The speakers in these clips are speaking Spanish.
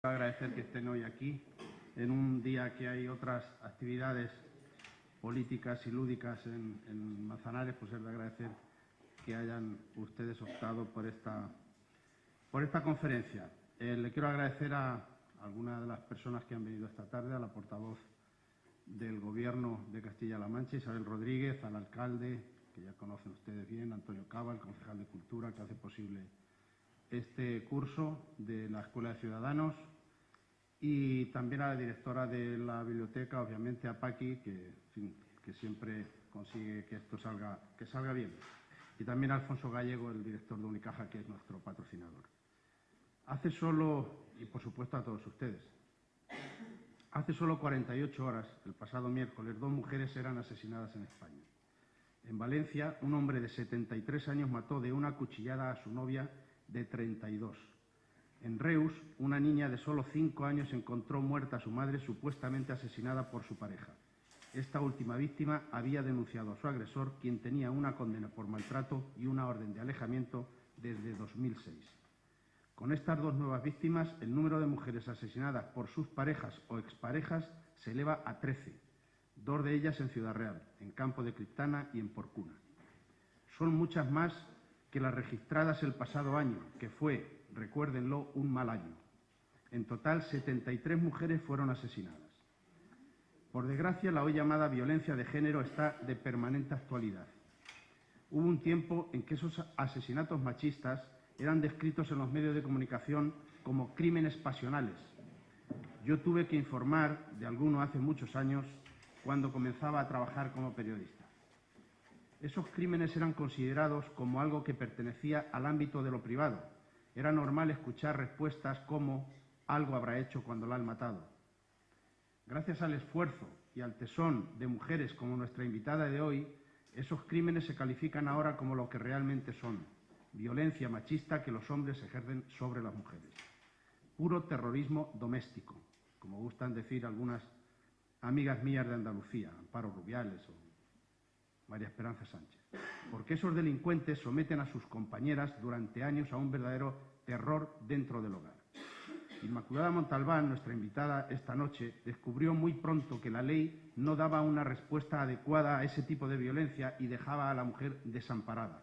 Agradecer que estén hoy aquí, en un día que hay otras actividades políticas y lúdicas en Manzanares, pues es de agradecer que hayan ustedes optado por esta conferencia. Le quiero agradecer a algunas de las personas que han venido esta tarde, a la portavoz del Gobierno de Castilla-La Mancha, Isabel Rodríguez, al alcalde, que ya conocen ustedes bien, Antonio Cava, el concejal de Cultura, que hace posible este curso de la Escuela de Ciudadanos, y también a la directora de la biblioteca, obviamente a Paqui, que siempre consigue que esto salga bien, y también a Alfonso Gallego, el director de Unicaja, que es nuestro patrocinador. Y por supuesto a todos ustedes, hace solo 48 horas, el pasado miércoles, 2 mujeres eran asesinadas en España. En Valencia, un hombre de 73 años mató de una cuchillada a su novia de 32. En Reus, una niña de solo 5 años encontró muerta a su madre, supuestamente asesinada por su pareja. Esta última víctima había denunciado a su agresor, quien tenía una condena por maltrato y una orden de alejamiento desde 2006. Con estas 2 nuevas víctimas, el número de mujeres asesinadas por sus parejas o exparejas se eleva a 13, 2 de ellas en Ciudad Real, en Campo de Criptana y en Porcuna. Son muchas más que las registradas el pasado año, que fue, recuérdenlo, un mal año. En total, 73 mujeres fueron asesinadas. Por desgracia, la hoy llamada violencia de género está de permanente actualidad. Hubo un tiempo en que esos asesinatos machistas eran descritos en los medios de comunicación como crímenes pasionales. Yo tuve que informar de alguno hace muchos años, cuando comenzaba a trabajar como periodista. Esos crímenes eran considerados como algo que pertenecía al ámbito de lo privado. Era normal escuchar respuestas como «algo habrá hecho cuando la han matado». Gracias al esfuerzo y al tesón de mujeres como nuestra invitada de hoy, esos crímenes se califican ahora como lo que realmente son: violencia machista que los hombres ejercen sobre las mujeres. Puro terrorismo doméstico, como gustan decir algunas amigas mías de Andalucía, Amparo Rubiales o María Esperanza Sánchez, porque esos delincuentes someten a sus compañeras durante años a un verdadero terror dentro del hogar. Inmaculada Montalbán, nuestra invitada esta noche, descubrió muy pronto que la ley no daba una respuesta adecuada a ese tipo de violencia y dejaba a la mujer desamparada.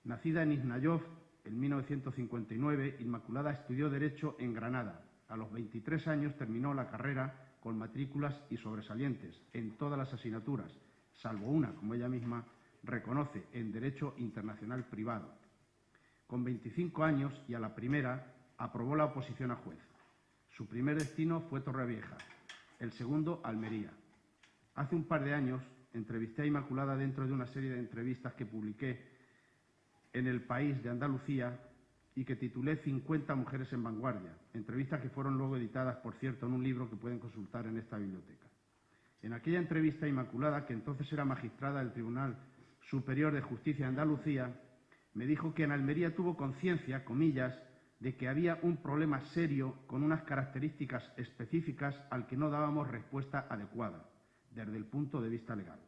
Nacida en Isnayov en 1959, Inmaculada estudió Derecho en Granada. A los 23 años terminó la carrera con matrículas y sobresalientes en todas las asignaturas, salvo una, como ella misma reconoce, en Derecho Internacional Privado. Con 25 años y a la primera aprobó la oposición a juez. Su primer destino fue Torrevieja, el segundo Almería. Hace un par de años entrevisté a Inmaculada dentro de una serie de entrevistas que publiqué en El País de Andalucía y que titulé 50 mujeres en vanguardia, entrevistas que fueron luego editadas, por cierto, en un libro que pueden consultar en esta biblioteca. En aquella entrevista, Inmaculada, que entonces era magistrada del Tribunal Superior de Justicia de Andalucía, me dijo que en Almería tuvo conciencia, comillas, de que había un problema serio con unas características específicas al que no dábamos respuesta adecuada, desde el punto de vista legal.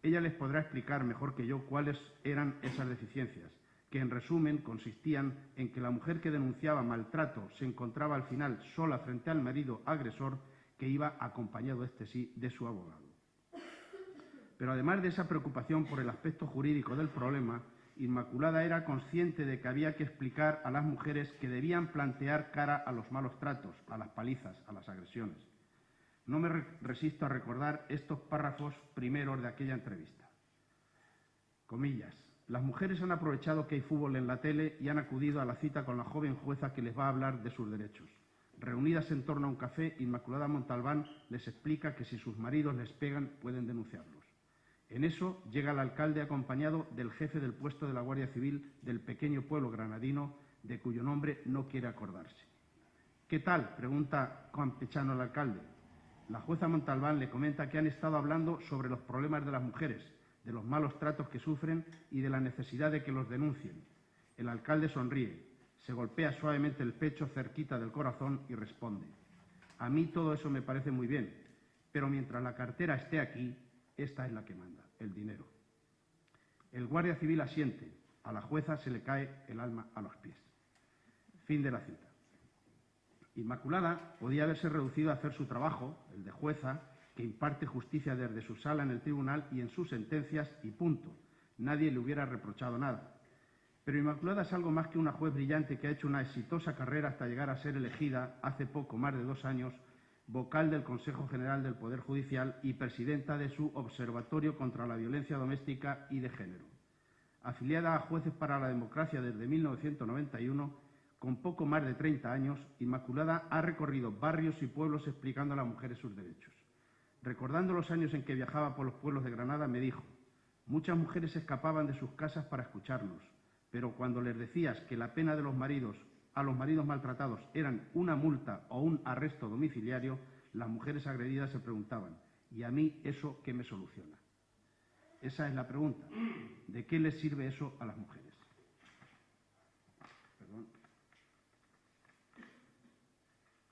Ella les podrá explicar mejor que yo cuáles eran esas deficiencias, que en resumen consistían en que la mujer que denunciaba maltrato se encontraba al final sola frente al marido agresor, que iba acompañado, este sí, de su abogado. Pero además de esa preocupación por el aspecto jurídico del problema, Inmaculada era consciente de que había que explicar a las mujeres que debían plantear cara a los malos tratos, a las palizas, a las agresiones. No me resisto a recordar estos párrafos primeros de aquella entrevista. Comillas: las mujeres han aprovechado que hay fútbol en la tele y han acudido a la cita con la joven jueza que les va a hablar de sus derechos. Reunidas en torno a un café, Inmaculada Montalbán les explica que si sus maridos les pegan pueden denunciarlos. En eso llega el alcalde acompañado del jefe del puesto de la Guardia Civil del pequeño pueblo granadino, de cuyo nombre no quiere acordarse. ¿Qué tal?, pregunta campechano el alcalde. La jueza Montalbán le comenta que han estado hablando sobre los problemas de las mujeres, de los malos tratos que sufren y de la necesidad de que los denuncien. El alcalde sonríe, se golpea suavemente el pecho cerquita del corazón y responde: a mí todo eso me parece muy bien, pero mientras la cartera esté aquí, esta es la que manda, el dinero. El guardia civil asiente, a la jueza se le cae el alma a los pies. Fin de la cita. Inmaculada podía haberse reducido a hacer su trabajo, el de jueza, que imparte justicia desde su sala en el tribunal y en sus sentencias, y punto. Nadie le hubiera reprochado nada. Pero Inmaculada es algo más que una juez brillante que ha hecho una exitosa carrera hasta llegar a ser elegida, hace poco más de 2 años, vocal del Consejo General del Poder Judicial y presidenta de su Observatorio contra la Violencia Doméstica y de Género. Afiliada a Jueces para la Democracia desde 1991, con poco más de 30 años, Inmaculada ha recorrido barrios y pueblos explicando a las mujeres sus derechos. Recordando los años en que viajaba por los pueblos de Granada, me dijo: muchas mujeres escapaban de sus casas para escucharnos, pero cuando les decías que la pena de los maridos a los maridos maltratados eran una multa o un arresto domiciliario, las mujeres agredidas se preguntaban: ¿y a mí eso qué me soluciona? Esa es la pregunta. ¿De qué les sirve eso a las mujeres? Perdón.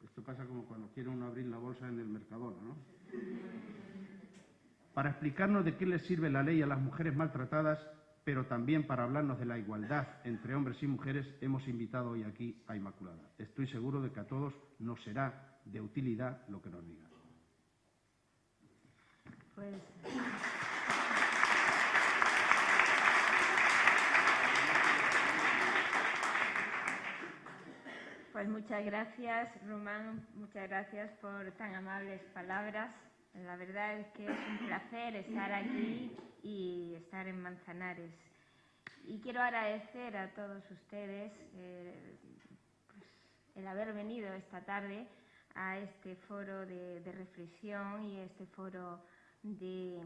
Esto pasa como cuando quiere uno abrir la bolsa en el Mercadona, ¿no? Para explicarnos de qué les sirve la ley a las mujeres maltratadas, pero también para hablarnos de la igualdad entre hombres y mujeres, hemos invitado hoy aquí a Inmaculada. Estoy seguro de que a todos nos será de utilidad lo que nos diga. Pues muchas gracias, Román, muchas gracias por tan amables palabras. La verdad es que es un placer estar aquí y estar en Manzanares. Y quiero agradecer a todos ustedes el haber venido esta tarde a este foro de reflexión y este foro de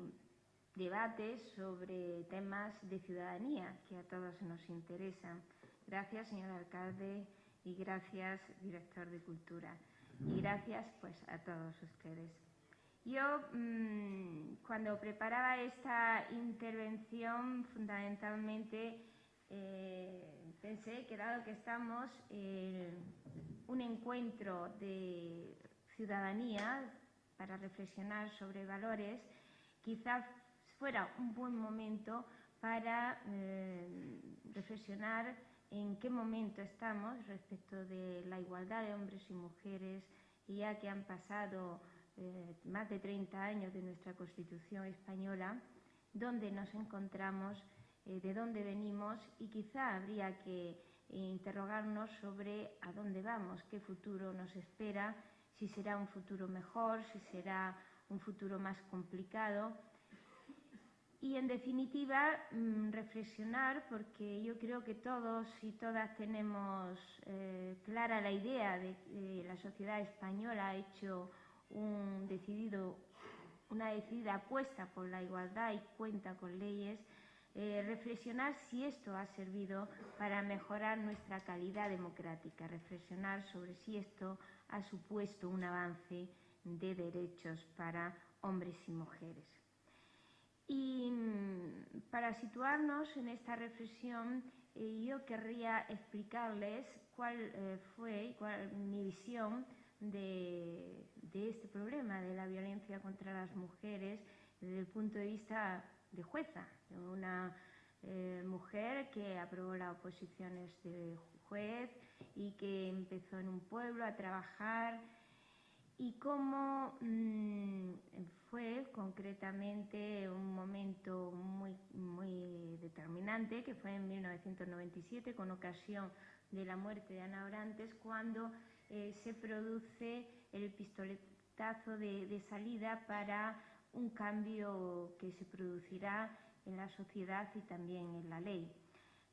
debate sobre temas de ciudadanía que a todos nos interesan. Gracias, señor alcalde, y gracias, director de Cultura. Y gracias, pues, a todos ustedes. Yo, cuando preparaba esta intervención, fundamentalmente pensé que, dado que estamos en un encuentro de ciudadanía para reflexionar sobre valores, quizás fuera un buen momento para reflexionar en qué momento estamos respecto de la igualdad de hombres y mujeres, y ya que han pasado más de 30 años de nuestra Constitución española, dónde nos encontramos, de dónde venimos, y quizá habría que interrogarnos sobre a dónde vamos, qué futuro nos espera, si será un futuro mejor, si será un futuro más complicado. Y, en definitiva, reflexionar, porque yo creo que todos y todas tenemos clara la idea de que la sociedad española ha hecho una decidida apuesta por la igualdad y cuenta con leyes. Reflexionar si esto ha servido para mejorar nuestra calidad democrática, reflexionar sobre si esto ha supuesto un avance de derechos para hombres y mujeres. Y para situarnos en esta reflexión, yo querría explicarles cuál fue mi visión de este problema de la violencia contra las mujeres desde el punto de vista de jueza, de una mujer que aprobó las oposiciones de juez y que empezó en un pueblo a trabajar, y cómo fue concretamente un momento muy determinante, que fue en 1997, con ocasión de la muerte de Ana Orantes, cuando se produce el pistoletazo de salida para un cambio que se producirá en la sociedad y también en la ley.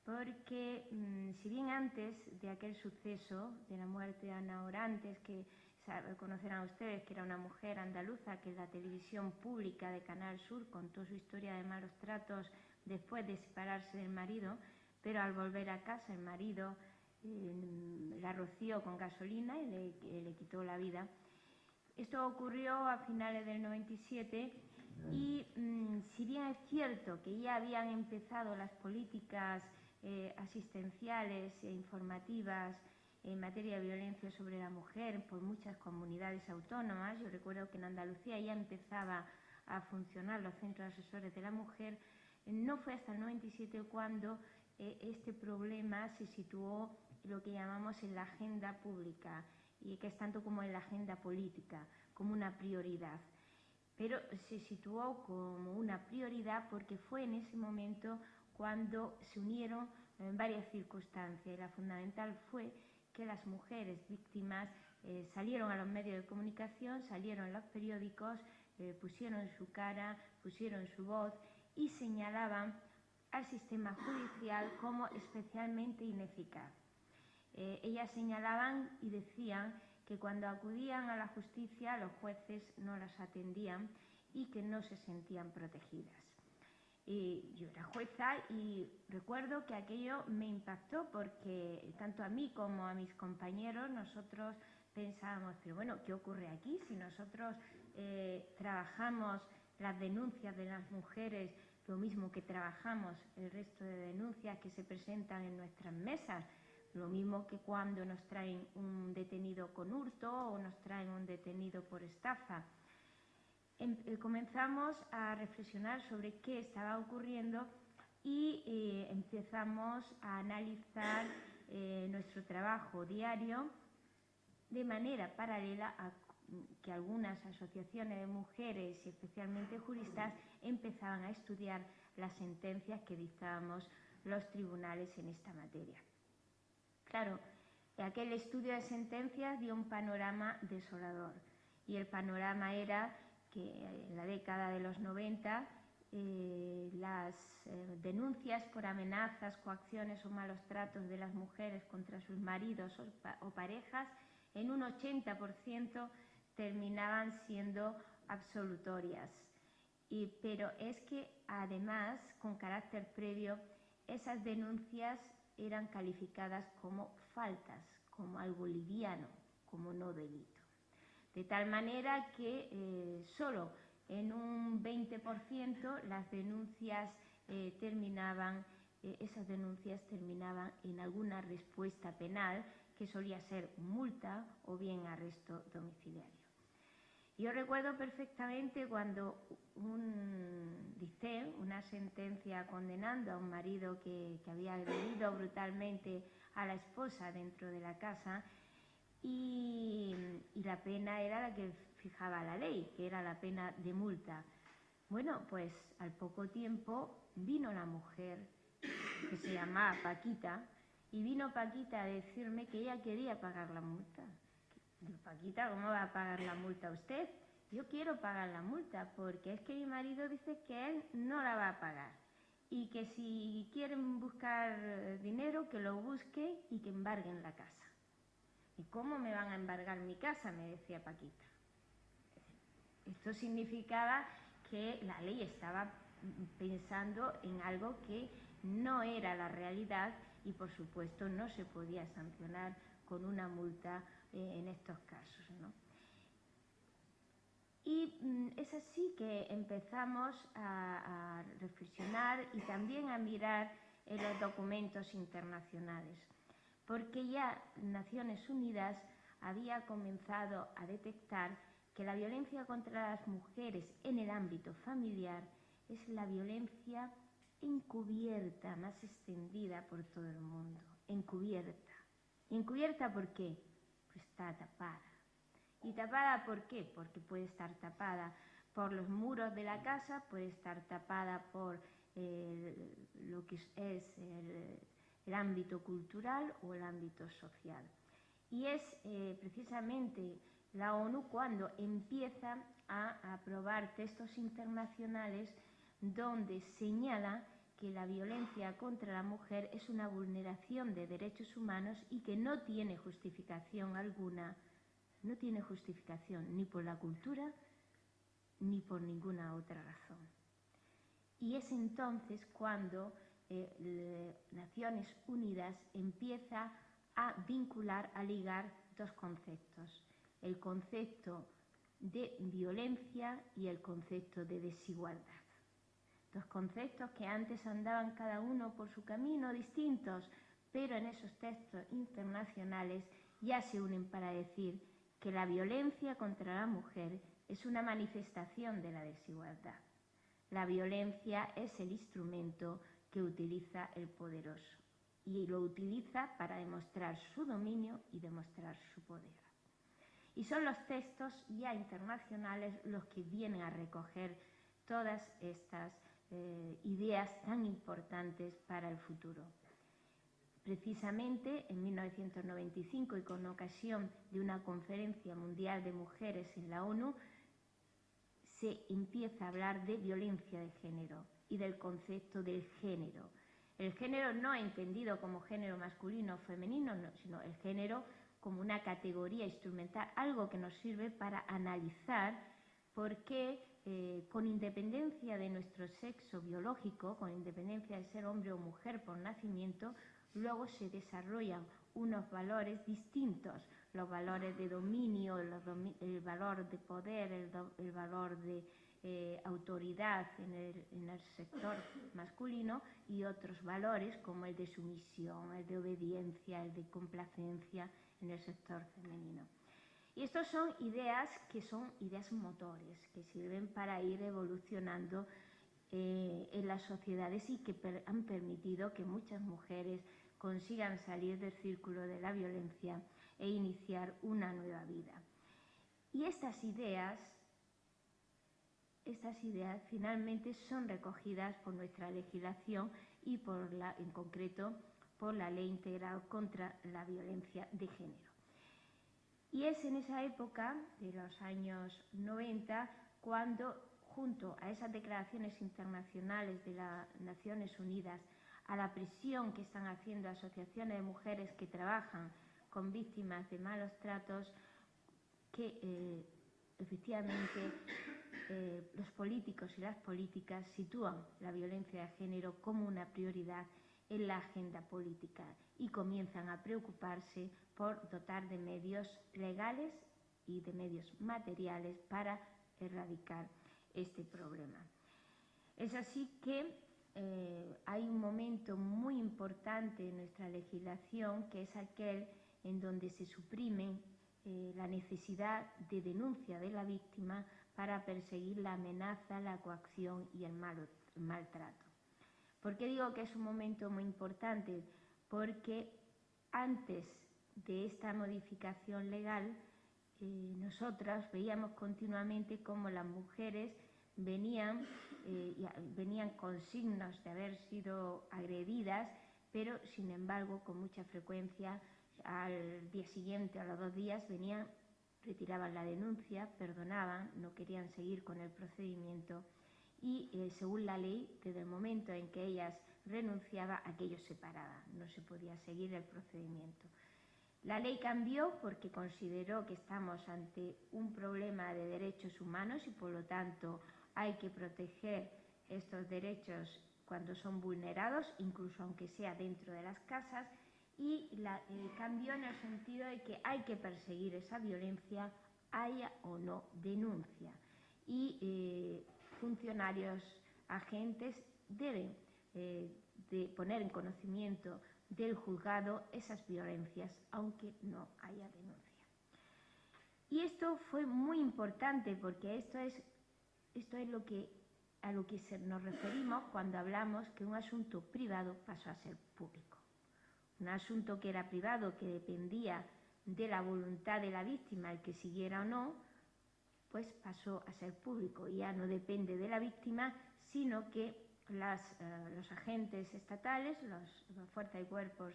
Porque si bien antes de aquel suceso de la muerte de Ana Orantes, que conocerán ustedes que era una mujer andaluza que en la televisión pública de Canal Sur contó su historia de malos tratos después de separarse del marido, pero al volver a casa el marido la roció con gasolina y le quitó la vida. Esto ocurrió a finales del 97 y si bien es cierto que ya habían empezado las políticas asistenciales e informativas en materia de violencia sobre la mujer por muchas comunidades autónomas, yo recuerdo que en Andalucía ya empezaba a funcionar los centros asesores de la mujer, no fue hasta el 97 cuando este problema se situó lo que llamamos en la agenda pública, y que es tanto como en la agenda política, como una prioridad. Pero se situó como una prioridad porque fue en ese momento cuando se unieron varias circunstancias, y la fundamental fue que las mujeres víctimas salieron a los medios de comunicación, salieron en los periódicos, pusieron su cara, pusieron su voz y señalaban al sistema judicial como especialmente ineficaz. Ellas señalaban y decían que cuando acudían a la justicia los jueces no las atendían y que no se sentían protegidas. Yo era jueza y recuerdo que aquello me impactó porque tanto a mí como a mis compañeros nosotros pensábamos, pero bueno, ¿qué ocurre aquí? Si nosotros trabajamos las denuncias de las mujeres, lo mismo que trabajamos el resto de denuncias que se presentan en nuestras mesas, lo mismo que cuando nos traen un detenido con hurto o nos traen un detenido por estafa. Comenzamos a reflexionar sobre qué estaba ocurriendo y empezamos a analizar nuestro trabajo diario de manera paralela a que algunas asociaciones de mujeres y especialmente juristas empezaban a estudiar las sentencias que dictábamos los tribunales en esta materia. Claro, aquel estudio de sentencias dio un panorama desolador y el panorama era que en la década de los 90 las denuncias por amenazas, coacciones o malos tratos de las mujeres contra sus maridos o parejas en un 80% terminaban siendo absolutorias. Pero es que además, con carácter previo, esas denuncias eran calificadas como faltas, como algo liviano, como no delito. De tal manera que solo en un 20% las denuncias esas denuncias terminaban en alguna respuesta penal que solía ser multa o bien arresto domiciliario. Yo recuerdo perfectamente cuando dicté una sentencia condenando a un marido que había agredido brutalmente a la esposa dentro de la casa y la pena era la que fijaba la ley, que era la pena de multa. Bueno, pues al poco tiempo vino la mujer, que se llamaba Paquita, y vino Paquita a decirme que ella quería pagar la multa. Digo, Paquita, ¿cómo va a pagar la multa usted? Yo quiero pagar la multa porque es que mi marido dice que él no la va a pagar y que si quieren buscar dinero que lo busque y que embarguen la casa. ¿Y cómo me van a embargar mi casa?, me decía Paquita. Esto significaba que la ley estaba pensando en algo que no era la realidad y por supuesto no se podía sancionar con una multa en estos casos, ¿no? Y es así que empezamos a reflexionar y también a mirar en los documentos internacionales, porque ya Naciones Unidas había comenzado a detectar que la violencia contra las mujeres en el ámbito familiar es la violencia encubierta más extendida por todo el mundo. Encubierta. ¿Encubierta por qué? Pues está tapada. ¿Y tapada por qué? Porque puede estar tapada por los muros de la casa, puede estar tapada por lo que es el ámbito cultural o el ámbito social. Y es precisamente la ONU cuando empieza a aprobar textos internacionales donde señala que la violencia contra la mujer es una vulneración de derechos humanos y que no tiene justificación alguna, no tiene justificación ni por la cultura ni por ninguna otra razón. Y es entonces cuando Naciones Unidas empieza a vincular, a ligar dos conceptos: el concepto de violencia y el concepto de desigualdad. Dos conceptos que antes andaban cada uno por su camino distintos, pero en esos textos internacionales ya se unen para decir que la violencia contra la mujer es una manifestación de la desigualdad. La violencia es el instrumento que utiliza el poderoso y lo utiliza para demostrar su dominio y demostrar su poder. Y son los textos ya internacionales los que vienen a recoger todas estas ideas tan importantes para el futuro. Precisamente en 1995, y con ocasión de una conferencia mundial de mujeres en la ONU, se empieza a hablar de violencia de género y del concepto del género. El género no entendido como género masculino o femenino, no, sino el género como una categoría instrumental, algo que nos sirve para analizar por qué, con independencia de nuestro sexo biológico, con independencia de ser hombre o mujer por nacimiento, luego se desarrollan unos valores distintos, los valores de dominio, el valor de poder, el valor de autoridad en el sector masculino, y otros valores como el de sumisión, el de obediencia, el de complacencia en el sector femenino. Y estas son ideas que son ideas motores, que sirven para ir evolucionando en las sociedades y que han permitido que muchas mujeres consigan salir del círculo de la violencia e iniciar una nueva vida. Y estas ideas finalmente son recogidas por nuestra legislación y en concreto por la Ley Integral contra la Violencia de Género. Y es en esa época, de los años 90, cuando, junto a esas declaraciones internacionales de las Naciones Unidas, a la presión que están haciendo asociaciones de mujeres que trabajan con víctimas de malos tratos, que efectivamente los políticos y las políticas sitúan la violencia de género como una prioridad en la agenda política y comienzan a preocuparse por dotar de medios legales y de medios materiales para erradicar este problema. Es así que hay un momento muy importante en nuestra legislación, que es aquel en donde se suprime la necesidad de denuncia de la víctima para perseguir la amenaza, la coacción y el maltrato. ¿Por qué digo que es un momento muy importante? Porque antes de esta modificación legal, nosotras veíamos continuamente cómo las mujeres venían con signos de haber sido agredidas, pero sin embargo con mucha frecuencia al día siguiente, a los 2 días, retiraban la denuncia, perdonaban, no querían seguir con el procedimiento y según la ley, desde el momento en que ellas renunciaban, aquello se paraba, no se podía seguir el procedimiento. La ley cambió porque consideró que estamos ante un problema de derechos humanos y por lo tanto hay que proteger estos derechos cuando son vulnerados, incluso aunque sea dentro de las casas, y cambió en el sentido de que hay que perseguir esa violencia, haya o no denuncia. Y funcionarios, agentes deben de poner en conocimiento del juzgado esas violencias, aunque no haya denuncia. Y esto fue muy importante porque esto es a lo que nos referimos cuando hablamos que un asunto privado pasó a ser público. Un asunto que era privado, que dependía de la voluntad de la víctima, el que siguiera o no, pues pasó a ser público. Ya no depende de la víctima, sino que los agentes estatales, las fuerzas y cuerpos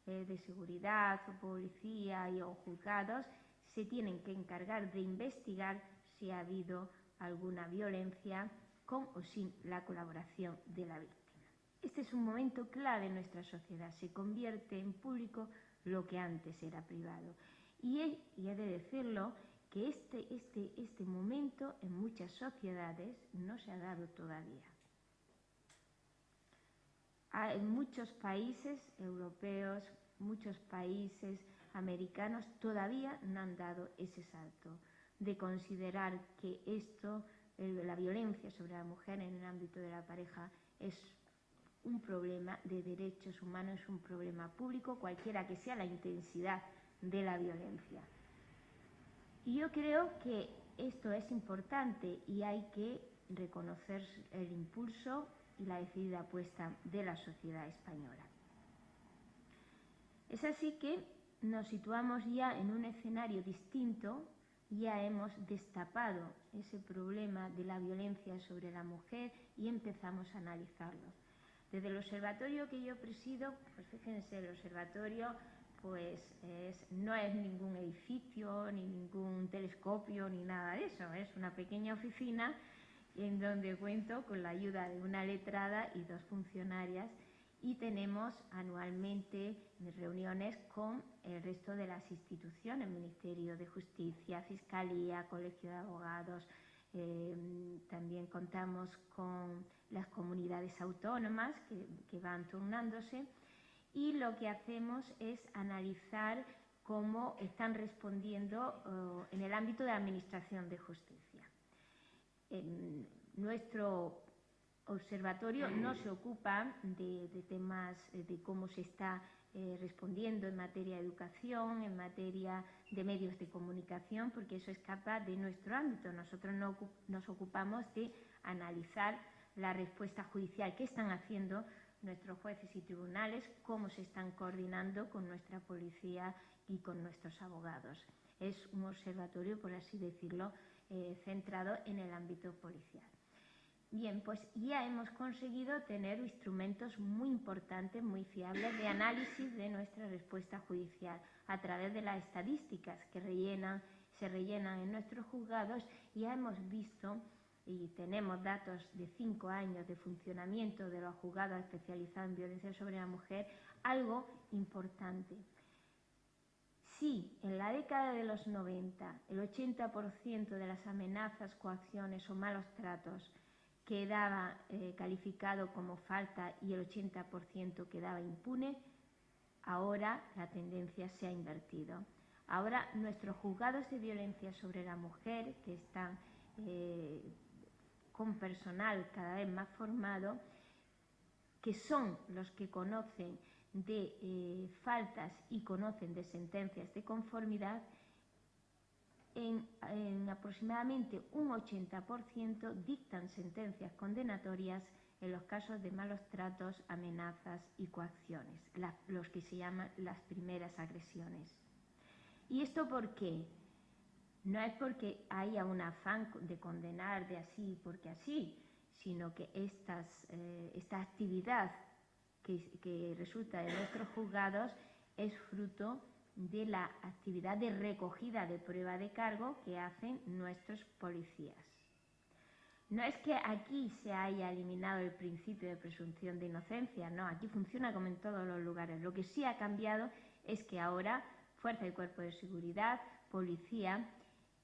de seguridad, o policía o juzgados, se tienen que encargar de investigar si ha habido alguna violencia con o sin la colaboración de la víctima. Este es un momento clave en nuestra sociedad, se convierte en público lo que antes era privado. Y he de decirlo que este momento en muchas sociedades no se ha dado todavía. En muchos países europeos, muchos países americanos todavía no han dado ese salto de considerar que la violencia sobre la mujer en el ámbito de la pareja es un problema de derechos humanos, es un problema público, cualquiera que sea la intensidad de la violencia. Y yo creo que esto es importante y hay que reconocer el impulso y la decidida apuesta de la sociedad española. Es así que nos situamos ya en un escenario distinto ya hemos destapado ese problema de la violencia sobre la mujer y empezamos a analizarlo. Desde el observatorio que yo presido, pues fíjense, el observatorio pues no es ningún edificio, ni ningún telescopio, ni nada de eso. Es una pequeña oficina en donde cuento con la ayuda de una letrada y 2 funcionarias, y tenemos anualmente reuniones con el resto de las instituciones, Ministerio de Justicia, Fiscalía, Colegio de Abogados. También contamos con las comunidades autónomas que van turnándose, y lo que hacemos es analizar cómo están respondiendo en el ámbito de la Administración de Justicia. Nuestro observatorio no se ocupa de temas de cómo se está respondiendo en materia de educación, en materia de medios de comunicación, porque eso escapa de nuestro ámbito. Nosotros nos ocupamos de analizar la respuesta judicial, qué están haciendo nuestros jueces y tribunales, cómo se están coordinando con nuestra policía y con nuestros abogados. Es un observatorio, por así decirlo, centrado en el ámbito policial. Bien, pues ya hemos conseguido tener instrumentos muy importantes, muy fiables de análisis de nuestra respuesta judicial a través de las estadísticas que se rellenan en nuestros juzgados. Ya hemos visto y tenemos datos de 5 años de funcionamiento de los juzgados especializados en violencia sobre la mujer, algo importante. Si en la década de los 90 el 80% de las amenazas, coacciones o malos tratos quedaba calificado como falta y el 80% quedaba impune, ahora la tendencia se ha invertido. Ahora nuestros juzgados de violencia sobre la mujer, que están con personal cada vez más formado, que son los que conocen de faltas y conocen de sentencias de conformidad, en aproximadamente un 80% dictan sentencias condenatorias en los casos de malos tratos, amenazas y coacciones, los que se llaman las primeras agresiones. ¿Y esto por qué? No es porque haya un afán de condenar de así porque así, sino que esta actividad que resulta de nuestros juzgados es fruto de la actividad de recogida de prueba de cargo que hacen nuestros policías. No es que aquí se haya eliminado el principio de presunción de inocencia, no, aquí funciona como en todos los lugares. Lo que sí ha cambiado es que ahora Fuerza y Cuerpo de Seguridad, Policía,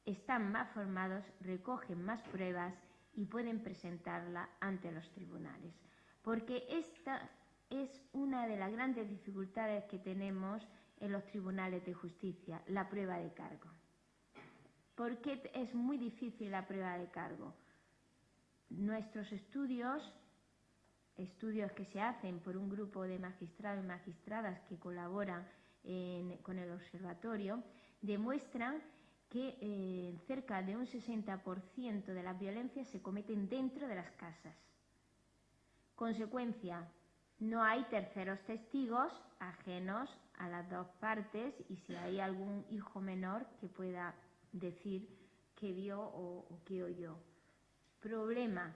están más formados, recogen más pruebas y pueden presentarla ante los tribunales. Porque esta es una de las grandes dificultades que tenemos en los tribunales de justicia, la prueba de cargo. ¿Por qué es muy difícil la prueba de cargo? Nuestros estudios que se hacen por un grupo de magistrados y magistradas que colaboran con el observatorio, demuestran que cerca de un 60% de las violencias se cometen dentro de las casas. Consecuencia, no hay terceros testigos ajenos a las dos partes, y si hay algún hijo menor que pueda decir que vio o que oyó. Problema,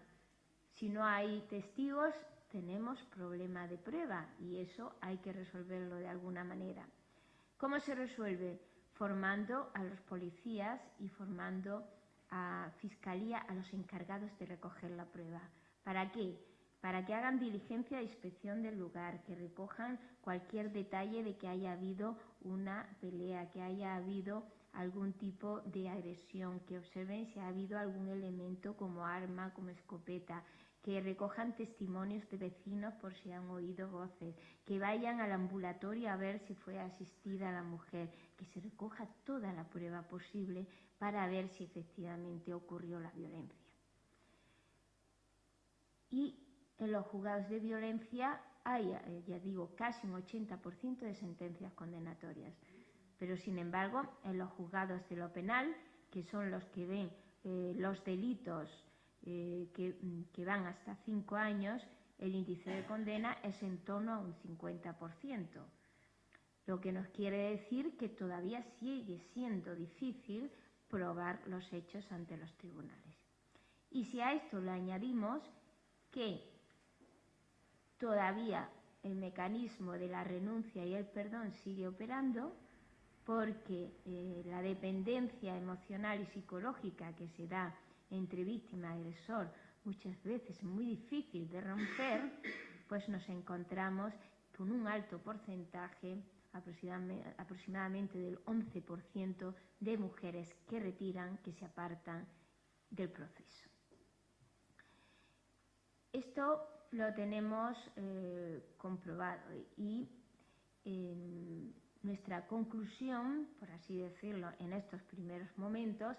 si no hay testigos tenemos problema de prueba y eso hay que resolverlo de alguna manera. ¿Cómo se resuelve? Formando a los policías y formando a Fiscalía, a los encargados de recoger la prueba. ¿Para qué? Para que hagan diligencia de inspección del lugar, que recojan cualquier detalle de que haya habido una pelea, que haya habido algún tipo de agresión, que observen si ha habido algún elemento como arma, como escopeta, que recojan testimonios de vecinos por si han oído voces, que vayan al ambulatorio a ver si fue asistida la mujer, que se recoja toda la prueba posible para ver si efectivamente ocurrió la violencia. Y en los juzgados de violencia hay, ya digo, casi un 80% de sentencias condenatorias. Pero, sin embargo, en los juzgados de lo penal, que son los que ven los delitos que van hasta 5 años, el índice de condena es en torno a un 50%. Lo que nos quiere decir que todavía sigue siendo difícil probar los hechos ante los tribunales. Y si a esto le añadimos que todavía el mecanismo de la renuncia y el perdón sigue operando, porque la dependencia emocional y psicológica que se da entre víctima y agresor muchas veces es muy difícil de romper, pues nos encontramos con un alto porcentaje, aproximadamente del 11% de mujeres que retiran, que se apartan del proceso. Esto lo tenemos comprobado y nuestra conclusión, por así decirlo, en estos primeros momentos,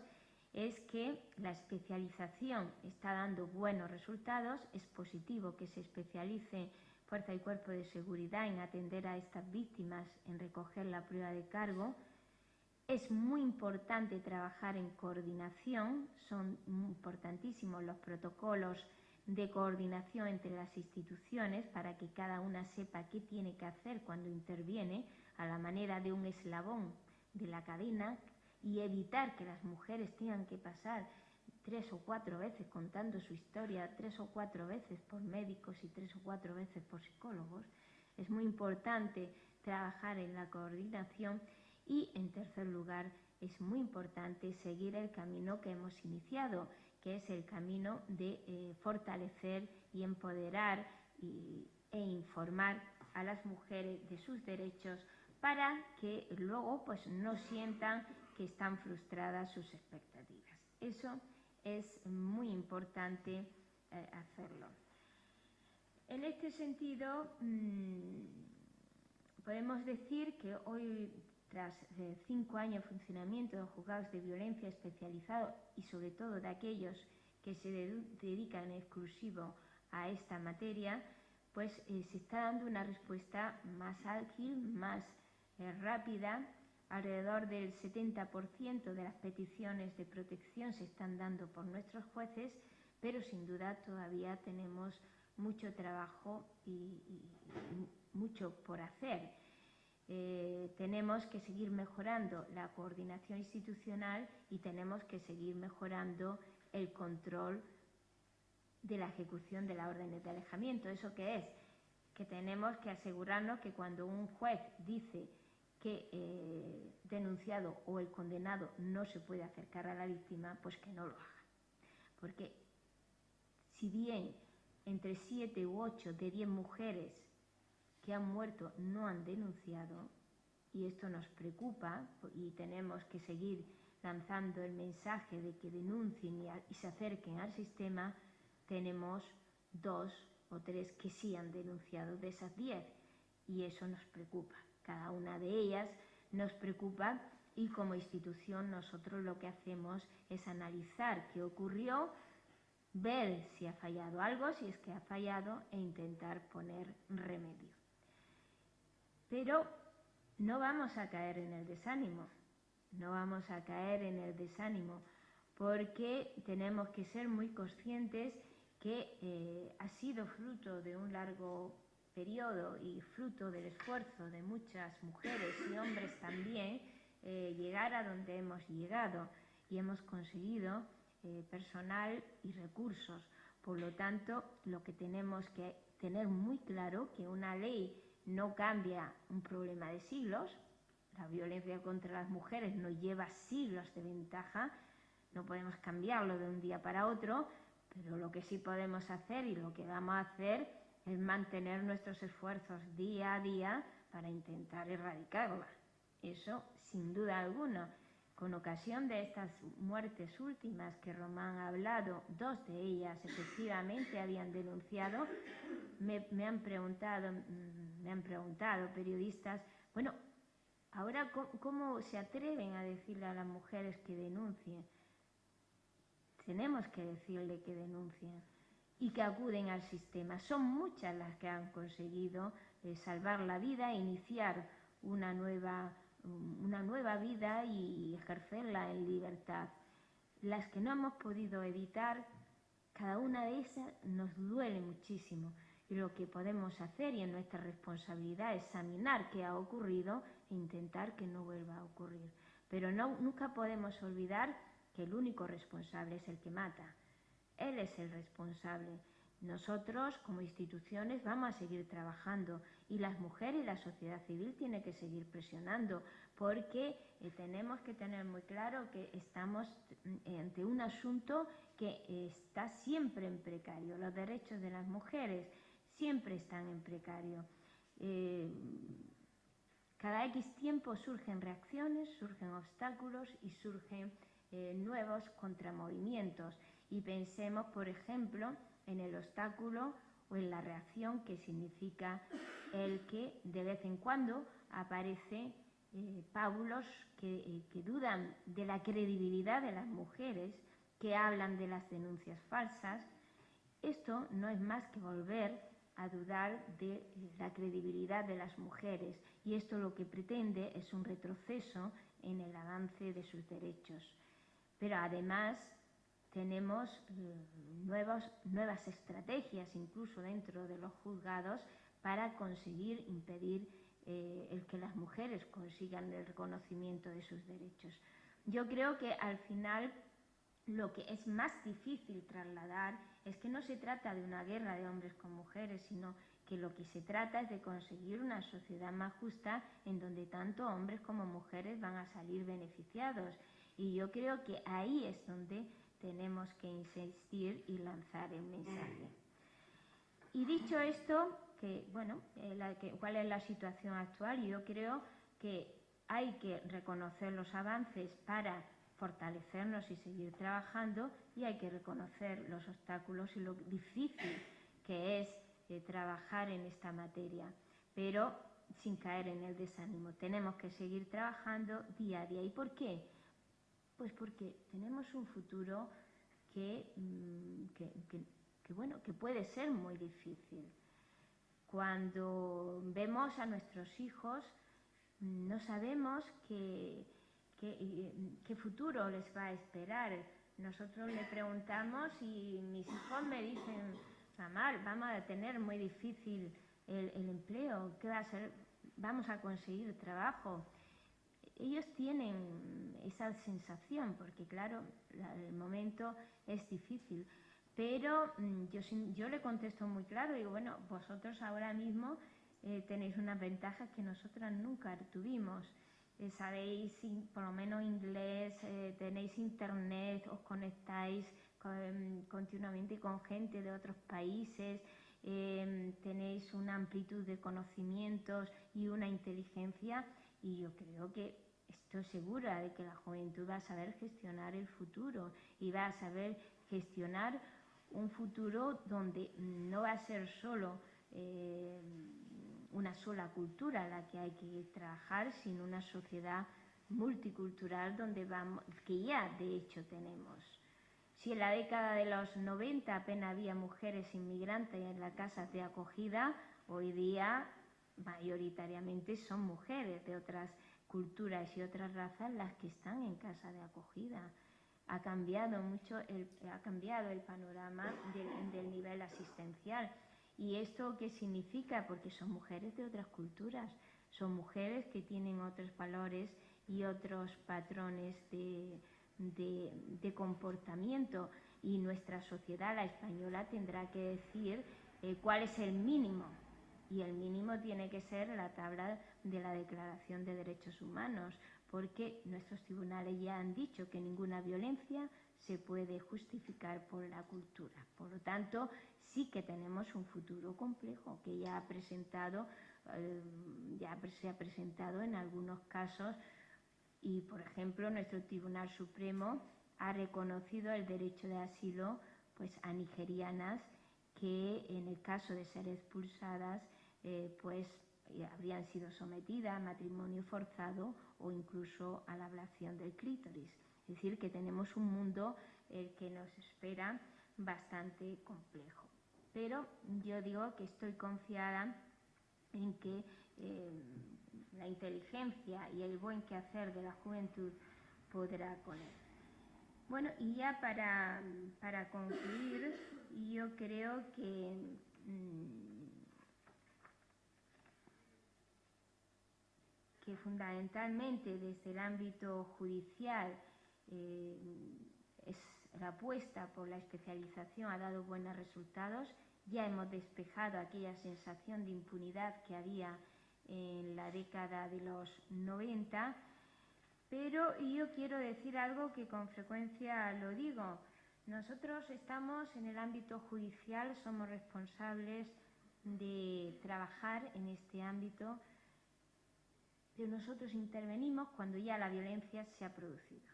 es que la especialización está dando buenos resultados. Es positivo que se especialice Fuerza y Cuerpo de Seguridad en atender a estas víctimas, en recoger la prueba de cargo. Es muy importante trabajar en coordinación, son importantísimos los protocolos de coordinación entre las instituciones para que cada una sepa qué tiene que hacer cuando interviene, a la manera de un eslabón de la cadena, y evitar que las mujeres tengan que pasar 3 o 4 veces contando su historia, 3 o 4 veces por médicos y 3 o 4 veces por psicólogos. Es muy importante trabajar en la coordinación y, en tercer lugar, es muy importante seguir el camino que hemos iniciado, que es el camino de fortalecer y empoderar e informar a las mujeres de sus derechos para que luego pues no sientan que están frustradas sus expectativas. Eso es muy importante hacerlo. En este sentido, podemos decir que hoy, tras 5 años de funcionamiento de juzgados de violencia especializados y sobre todo de aquellos que se dedican en exclusivo a esta materia, pues se está dando una respuesta más ágil, más rápida. Alrededor del 70% de las peticiones de protección se están dando por nuestros jueces, pero sin duda todavía tenemos mucho trabajo y mucho por hacer. Tenemos que seguir mejorando la coordinación institucional y tenemos que seguir mejorando el control de la ejecución de las órdenes de alejamiento. ¿Eso qué es? Que tenemos que asegurarnos que cuando un juez dice que denunciado o el condenado no se puede acercar a la víctima, pues que no lo haga. Porque si bien entre 7 u 8 de 10 mujeres que han muerto no han denunciado, y esto nos preocupa y tenemos que seguir lanzando el mensaje de que denuncien y se acerquen al sistema, tenemos 2 o 3 que sí han denunciado de esas 10 y eso nos preocupa. Cada una de ellas nos preocupa y como institución nosotros lo que hacemos es analizar qué ocurrió, ver si ha fallado algo, si es que ha fallado, e intentar poner remedio. Pero no vamos a caer en el desánimo, porque tenemos que ser muy conscientes que ha sido fruto de un largo periodo y fruto del esfuerzo de muchas mujeres y hombres también, llegar a donde hemos llegado y hemos conseguido personal y recursos. Por lo tanto, lo que tenemos que tener muy claro que una ley no cambia un problema de siglos. La violencia contra las mujeres nos lleva siglos de ventaja, no podemos cambiarlo de un día para otro, pero lo que sí podemos hacer y lo que vamos a hacer es mantener nuestros esfuerzos día a día para intentar erradicarla. Eso sin duda alguna. Con ocasión de estas muertes últimas que Román ha hablado, 2 de ellas efectivamente habían denunciado. Me han preguntado periodistas, bueno, ahora ¿cómo se atreven a decirle a las mujeres que denuncien? Tenemos que decirle que denuncien y que acuden al sistema. Son muchas las que han conseguido salvar la vida e iniciar una nueva vida y ejercerla en libertad. Las que no hemos podido evitar, cada una de esas nos duele muchísimo. Y lo que podemos hacer, y es nuestra responsabilidad, es examinar qué ha ocurrido e intentar que no vuelva a ocurrir. Pero nunca podemos olvidar que el único responsable es el que mata. Él es el responsable. Nosotros, como instituciones, vamos a seguir trabajando y las mujeres y la sociedad civil tienen que seguir presionando porque tenemos que tener muy claro que estamos ante un asunto que está siempre en precario. Los derechos de las mujeres siempre están en precario. Cada X tiempo surgen reacciones, surgen obstáculos y surgen nuevos contramovimientos. Y pensemos, por ejemplo, en el obstáculo o en la reacción que significa el que de vez en cuando aparecen pábulos que dudan de la credibilidad de las mujeres, que hablan de las denuncias falsas. Esto no es más que volver a dudar de la credibilidad de las mujeres y esto lo que pretende es un retroceso en el avance de sus derechos. Pero además tenemos nuevas estrategias incluso dentro de los juzgados para conseguir impedir el que las mujeres consigan el reconocimiento de sus derechos. Yo creo que al final lo que es más difícil trasladar es que no se trata de una guerra de hombres con mujeres, sino que lo que se trata es de conseguir una sociedad más justa en donde tanto hombres como mujeres van a salir beneficiados. Y yo creo que ahí es donde tenemos que insistir y lanzar el mensaje. Y dicho esto, ¿cuál es la situación actual? Yo creo que hay que reconocer los avances para fortalecernos y seguir trabajando y hay que reconocer los obstáculos y lo difícil que es trabajar en esta materia, pero sin caer en el desánimo. Tenemos que seguir trabajando día a día. ¿Y por qué? Pues porque tenemos un futuro que puede ser muy difícil. Cuando vemos a nuestros hijos, no sabemos qué futuro les va a esperar. Nosotros le preguntamos y mis hijos me dicen: mamá, vamos a tener muy difícil el empleo, ¿qué va a ser? Vamos a conseguir trabajo. Ellos tienen esa sensación porque, claro, el momento es difícil. Pero yo le contesto muy claro, digo, bueno, vosotros ahora mismo tenéis unas ventajas que nosotras nunca tuvimos. Sabéis por lo menos inglés, tenéis internet, os conectáis continuamente con gente de otros países, tenéis una amplitud de conocimientos y una inteligencia, y yo creo que estoy segura de que la juventud va a saber gestionar el futuro y va a saber gestionar un futuro donde no va a ser solo una sola cultura la que hay que trabajar, sino una sociedad multicultural que ya de hecho tenemos. Si en la década de los 90 apenas había mujeres inmigrantes en las casas de acogida, hoy día mayoritariamente son mujeres de otras culturas y otras razas las que están en casa de acogida. Ha cambiado mucho el panorama del nivel asistencial. ¿Y esto qué significa? Porque son mujeres de otras culturas, son mujeres que tienen otros valores y otros patrones de comportamiento, y nuestra sociedad, la española, tendrá que decir cuál es el mínimo, y el mínimo tiene que ser la tabla de la Declaración de Derechos Humanos, porque nuestros tribunales ya han dicho que ninguna violencia se puede justificar por la cultura. Por lo tanto, sí que tenemos un futuro complejo que ya se ha presentado en algunos casos, y por ejemplo nuestro Tribunal Supremo ha reconocido el derecho de asilo a nigerianas que en el caso de ser expulsadas habrían sido sometidas a matrimonio forzado o incluso a la ablación del clítoris. Es decir, que tenemos un mundo que nos espera bastante complejo. Pero yo digo que estoy confiada en que la inteligencia y el buen quehacer de la juventud podrá con él. Bueno, y ya para concluir, yo creo que que fundamentalmente desde el ámbito judicial la apuesta por la especialización ha dado buenos resultados. Ya hemos despejado aquella sensación de impunidad que había en la década de los 90, pero yo quiero decir algo que con frecuencia lo digo. Nosotros estamos en el ámbito judicial, somos responsables de trabajar en este ámbito, pero nosotros intervenimos cuando ya la violencia se ha producido.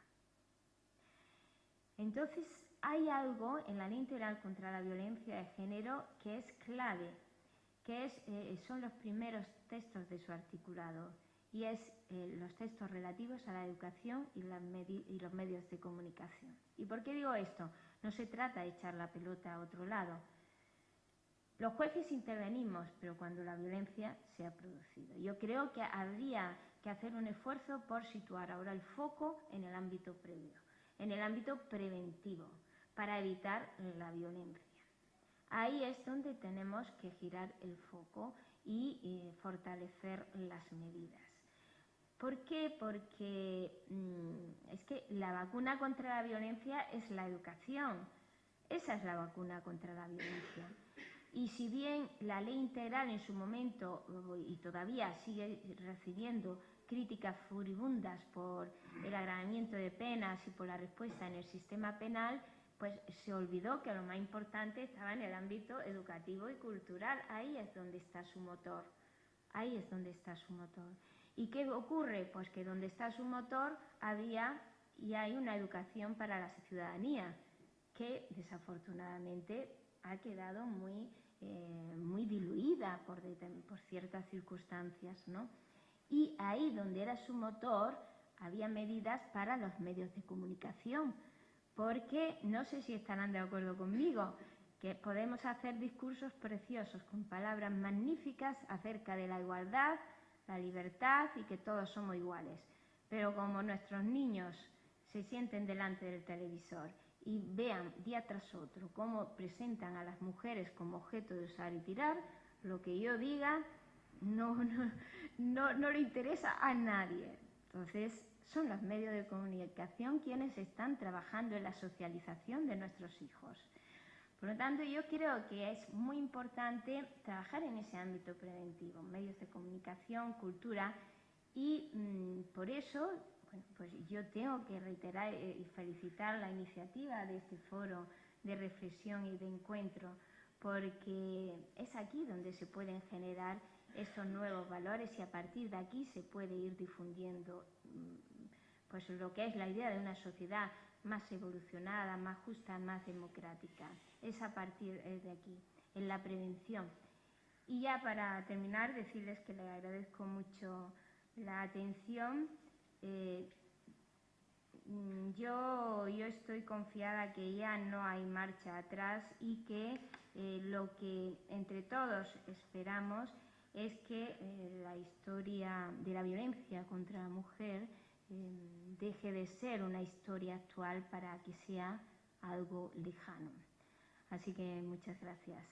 Entonces, hay algo en la Ley Integral contra la Violencia de Género que es clave, que son los primeros textos de su articulado, y es los textos relativos a la educación y los medios de comunicación. ¿Y por qué digo esto? No se trata de echar la pelota a otro lado. Los jueces intervenimos, pero cuando la violencia se ha producido. Yo creo que habría que hacer un esfuerzo por situar ahora el foco en el ámbito previo, en el ámbito preventivo, para evitar la violencia. Ahí es donde tenemos que girar el foco y fortalecer las medidas. ¿Por qué? Porque es que la vacuna contra la violencia es la educación. Esa es la vacuna contra la violencia. Y si bien la ley integral en su momento, y todavía sigue recibiendo críticas furibundas por el agravamiento de penas y por la respuesta en el sistema penal, pues se olvidó que lo más importante estaba en el ámbito educativo y cultural. Ahí es donde está su motor. Ahí es donde está su motor. ¿Y qué ocurre? Pues que donde está su motor había y hay una educación para la ciudadanía que desafortunadamente ha quedado muy diluida por ciertas circunstancias, ¿no? Y ahí donde era su motor había medidas para los medios de comunicación, porque no sé si estarán de acuerdo conmigo, que podemos hacer discursos preciosos con palabras magníficas acerca de la igualdad, la libertad y que todos somos iguales, pero como nuestros niños se sienten delante del televisor y vean día tras otro cómo presentan a las mujeres como objeto de usar y tirar, lo que yo diga no le interesa a nadie. Entonces, son los medios de comunicación quienes están trabajando en la socialización de nuestros hijos. Por lo tanto, yo creo que es muy importante trabajar en ese ámbito preventivo, medios de comunicación, cultura, y por eso, bueno, pues yo tengo que reiterar y felicitar la iniciativa de este foro de reflexión y de encuentro, porque es aquí donde se pueden generar estos nuevos valores y a partir de aquí se puede ir difundiendo pues lo que es la idea de una sociedad más evolucionada, más justa, más democrática. Es a partir de aquí, en la prevención. Y ya para terminar, decirles que les agradezco mucho la atención. Yo estoy confiada que ya no hay marcha atrás y que lo que entre todos esperamos es que la historia de la violencia contra la mujer deje de ser una historia actual para que sea algo lejano. Así que muchas gracias.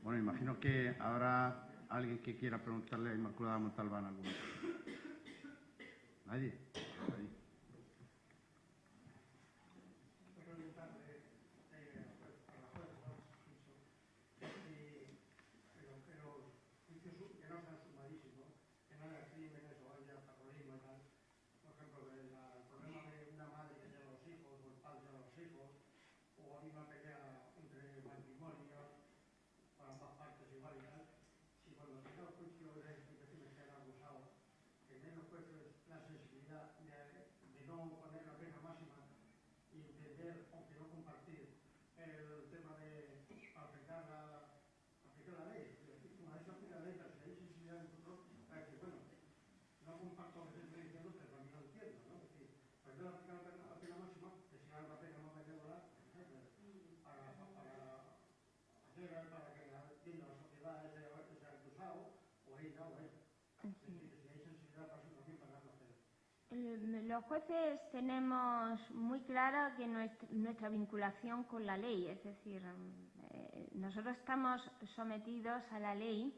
Bueno, imagino que habrá alguien que quiera preguntarle a Inmaculada Montalbán alguna cosa. ¿Nadie? ¿Nadie? Los jueces tenemos muy clara que nuestra vinculación con la ley, es decir, nosotros estamos sometidos a la ley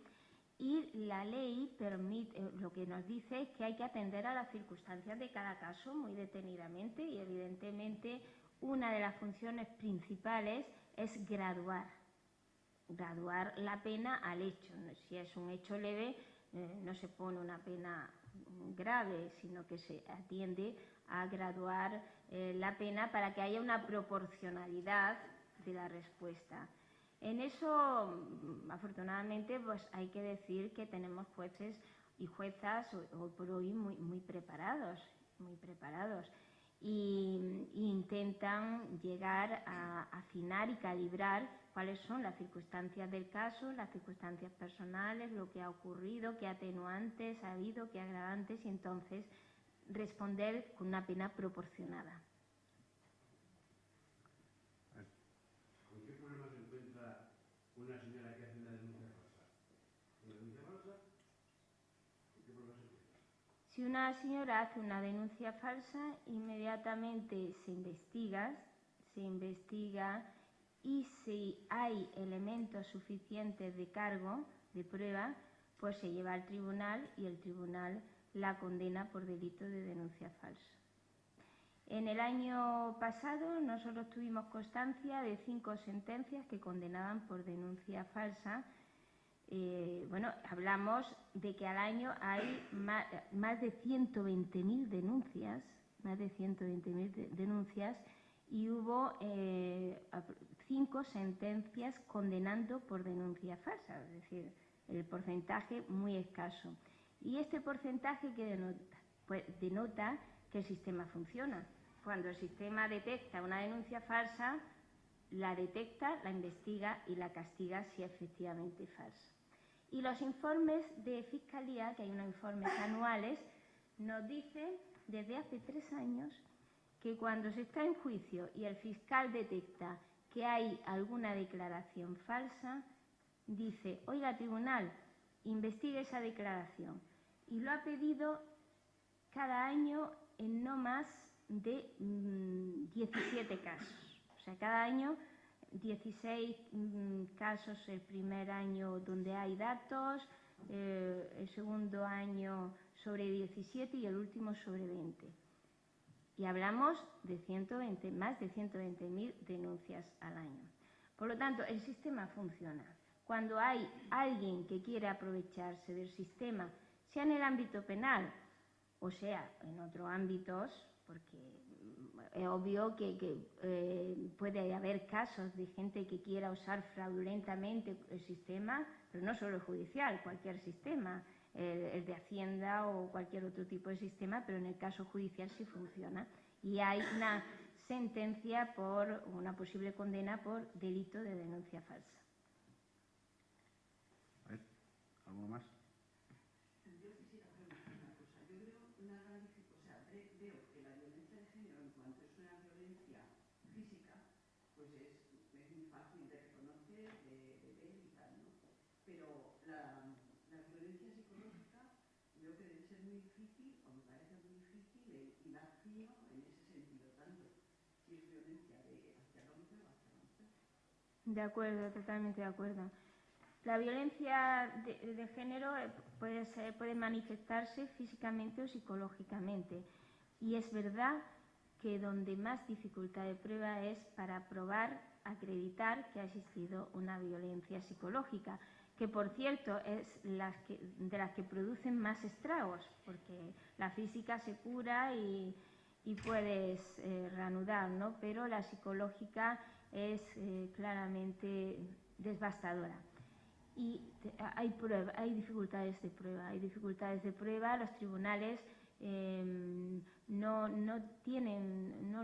y la ley permite, lo que nos dice es que hay que atender a las circunstancias de cada caso muy detenidamente y evidentemente una de las funciones principales es graduar la pena al hecho. Si es un hecho leve, no se pone una pena grave, sino que se atiende a graduar la pena para que haya una proporcionalidad de la respuesta. En eso, afortunadamente, pues hay que decir que tenemos jueces y juezas hoy por hoy muy preparados y intentan llegar a afinar y calibrar cuáles son las circunstancias del caso, las circunstancias personales, lo que ha ocurrido, qué atenuantes ha habido, qué agravantes, y entonces responder con una pena proporcionada. ¿Con qué problema se encuentra una señora que hace una denuncia falsa? ¿Una denuncia falsa? ¿Con qué problema se encuentra? Si una señora hace una denuncia falsa, inmediatamente se investiga y si hay elementos suficientes de cargo, de prueba, pues se lleva al tribunal y el tribunal la condena por delito de denuncia falsa. En el año pasado nosotros tuvimos constancia de 5 sentencias que condenaban por denuncia falsa. Hablamos de que al año hay más de 120.000 denuncias, y hubo 5 sentencias condenando por denuncia falsa, es decir, el porcentaje muy escaso. Y este porcentaje que denota, pues denota que el sistema funciona. Cuando el sistema detecta una denuncia falsa, la detecta, la investiga y la castiga si efectivamente es falsa. Y los informes de Fiscalía, que hay unos informes anuales, nos dicen desde hace 3 años que cuando se está en juicio y el fiscal detecta que hay alguna declaración falsa, dice: oiga, tribunal, investigue esa declaración. Y lo ha pedido cada año en no más de 17 casos. O sea, cada año 16 casos el primer año donde hay datos, el segundo año sobre 17 y el último sobre 20. Y hablamos de más de 120.000 denuncias al año. Por lo tanto, el sistema funciona. Cuando hay alguien que quiere aprovecharse del sistema, sea en el ámbito penal o sea en otros ámbitos, porque es obvio que puede haber casos de gente que quiera usar fraudulentamente el sistema, pero no solo el judicial, cualquier sistema, el de Hacienda o cualquier otro tipo de sistema, pero en el caso judicial sí funciona. Y hay una sentencia por una posible condena por delito de denuncia falsa. A ver, ¿alguno más? Yo quisiera preguntar una cosa. Yo veo una gran dificultad, veo que la violencia de género, en cuanto es una violencia física, pues es muy fácil de reconocer, de ver y tal, ¿no? Pero la violencia psicológica veo que debe ser muy difícil, o me parece muy difícil, hilar fino en ese sentido, tanto si es violencia hacia el hombre o hacia la mujer. De acuerdo, totalmente de acuerdo. La violencia de género puede manifestarse físicamente o psicológicamente. Y es verdad que donde más dificultad de prueba es para probar, acreditar que ha existido una violencia psicológica, que por cierto es de las que producen más estragos, porque la física se cura y puedes reanudar, ¿no? Pero la psicológica es claramente devastadora. Y hay dificultades de prueba, los tribunales no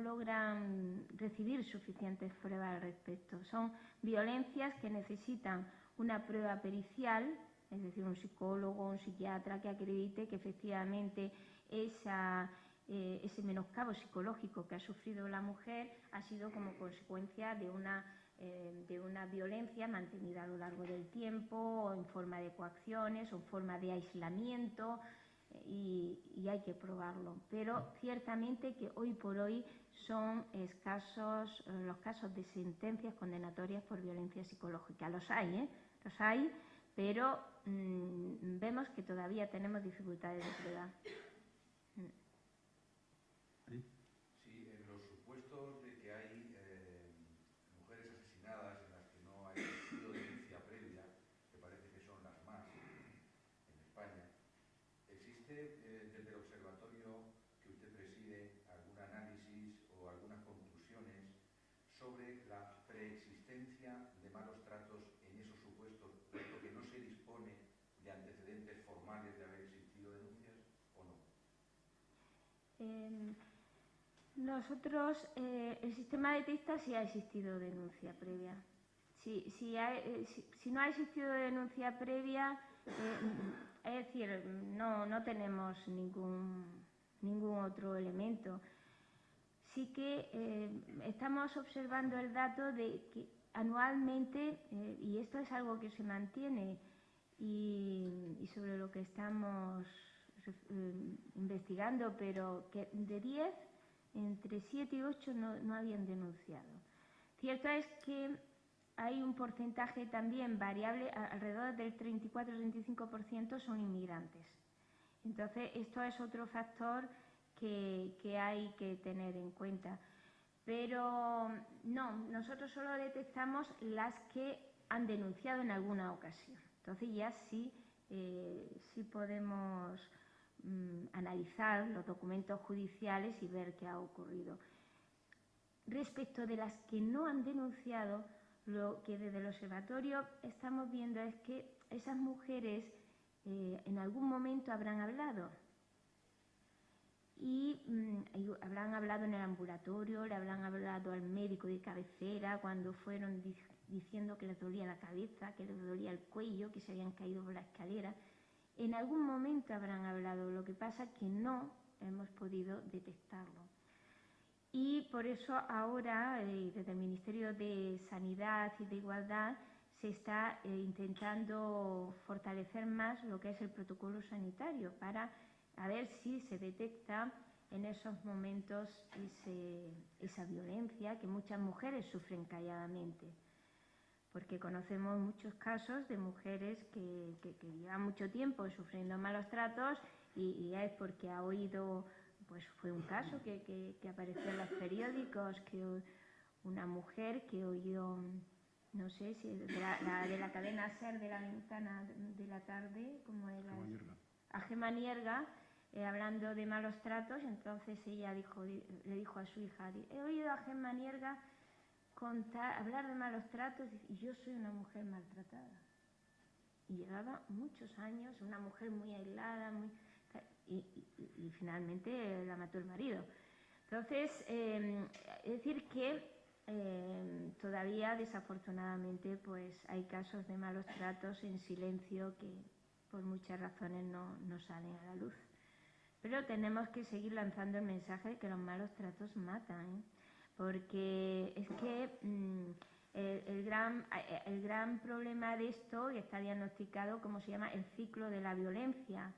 logran recibir suficientes pruebas al respecto. Son violencias que necesitan una prueba pericial, es decir, un psicólogo, un psiquiatra que acredite que efectivamente ese menoscabo psicológico que ha sufrido la mujer ha sido como consecuencia de una violencia mantenida a lo largo del tiempo, o en forma de coacciones, o en forma de aislamiento, y hay que probarlo. Pero ciertamente que hoy por hoy son escasos los casos de sentencias condenatorias por violencia psicológica. Los hay, pero vemos que todavía tenemos dificultades de prueba. ¿Sí? Sí, en los supuestos de que hay mujeres asesinadas en las que no hay existido denuncia previa, que parece que son las más en España, ¿existe desde el observatorio que usted preside algún análisis o algunas conclusiones sobre la preexistencia de malos tratos en esos supuestos, puesto que no se dispone de antecedentes formales de haber existido denuncias o no? Nosotros, el sistema detecta si ha existido denuncia previa. Si no ha existido denuncia previa, es decir, no tenemos ningún otro elemento. Sí que estamos observando el dato de que anualmente, y esto es algo que se mantiene y sobre lo que estamos investigando, pero que de 10, entre 7 y 8 no habían denunciado. Cierto es que hay un porcentaje también variable, alrededor del 34-35% son inmigrantes. Entonces, esto es otro factor que hay que tener en cuenta. Pero no, nosotros solo detectamos las que han denunciado en alguna ocasión. Entonces ya sí podemos analizar los documentos judiciales y ver qué ha ocurrido. Respecto de las que no han denunciado, lo que desde el observatorio estamos viendo es que esas mujeres en algún momento habrán hablado. Y habrán hablado en el ambulatorio, le habrán hablado al médico de cabecera cuando fueron diciendo que les dolía la cabeza, que les dolía el cuello, que se habían caído por la escalera. En algún momento habrán hablado, lo que pasa es que no hemos podido detectarlo. Y por eso ahora, desde el Ministerio de Sanidad y de Igualdad, se está intentando fortalecer más lo que es el protocolo sanitario para a ver si se detecta en esos momentos esa violencia que muchas mujeres sufren calladamente. Porque conocemos muchos casos de mujeres que llevan mucho tiempo sufriendo malos tratos y es porque ha oído, pues fue un caso que apareció en los periódicos, que una mujer que oyó, no sé si de la cadena SER de la ventana de la tarde, como era a Gemma Nierga, hablando de malos tratos, entonces ella le dijo a su hija, he oído a Gemma Nierga hablar de malos tratos y yo soy una mujer maltratada. Y llevaba muchos años, una mujer muy aislada, y finalmente la mató el marido. Entonces, es decir que todavía desafortunadamente pues hay casos de malos tratos en silencio que por muchas razones no salen a la luz. Pero tenemos que seguir lanzando el mensaje de que los malos tratos matan, porque es que el gran problema de esto, y está diagnosticado como se llama el ciclo de la violencia,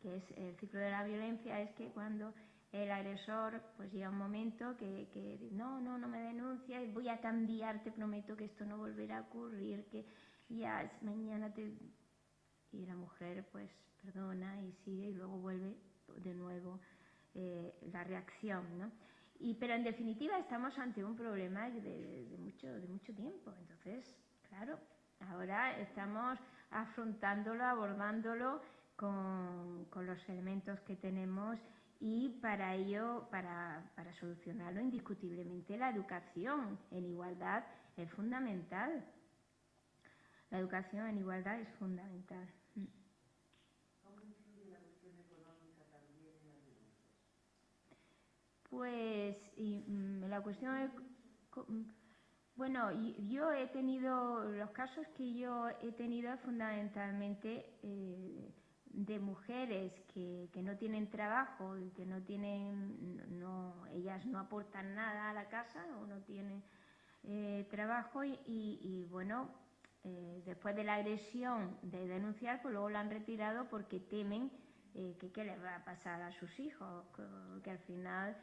que es el ciclo de la violencia es que cuando el agresor pues llega un momento que no me denuncias, voy a cambiar, te prometo que esto no volverá a ocurrir, que ya mañana y la mujer pues perdona y sigue y luego vuelve de nuevo la reacción, ¿no? Pero en definitiva estamos ante un problema de mucho tiempo. Entonces, claro, ahora estamos afrontándolo, abordándolo con los elementos que tenemos y para ello, para solucionarlo indiscutiblemente, la educación en igualdad es fundamental. La educación en igualdad es fundamental. ¿Cómo influye la cuestión económica también en las denuncias? Pues la cuestión bueno, yo he tenido, los casos que yo he tenido fundamentalmente de mujeres que no tienen trabajo y que ellas no aportan nada a la casa o no tienen trabajo y bueno, después de la agresión de denunciar, pues luego la han retirado porque temen qué les va a pasar a sus hijos, que al final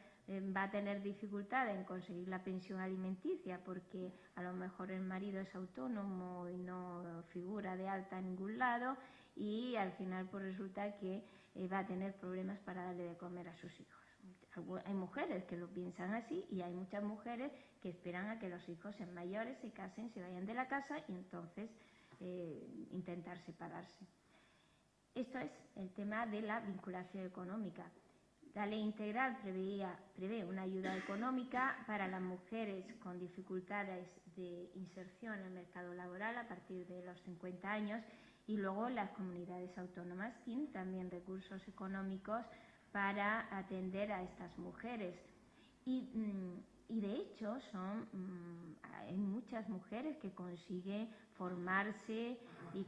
va a tener dificultades en conseguir la pensión alimenticia porque a lo mejor el marido es autónomo y no figura de alta en ningún lado y al final pues resulta que va a tener problemas para darle de comer a sus hijos. Hay mujeres que lo piensan así y hay muchas mujeres que esperan a que los hijos sean mayores, se casen, se vayan de la casa y entonces intentar separarse. Esto es el tema de la vinculación económica. La ley integral prevé una ayuda económica para las mujeres con dificultades de inserción en el mercado laboral a partir de los 50 años y luego las comunidades autónomas tienen también recursos económicos para atender a estas mujeres. Y de hecho hay muchas mujeres que consiguen formarse y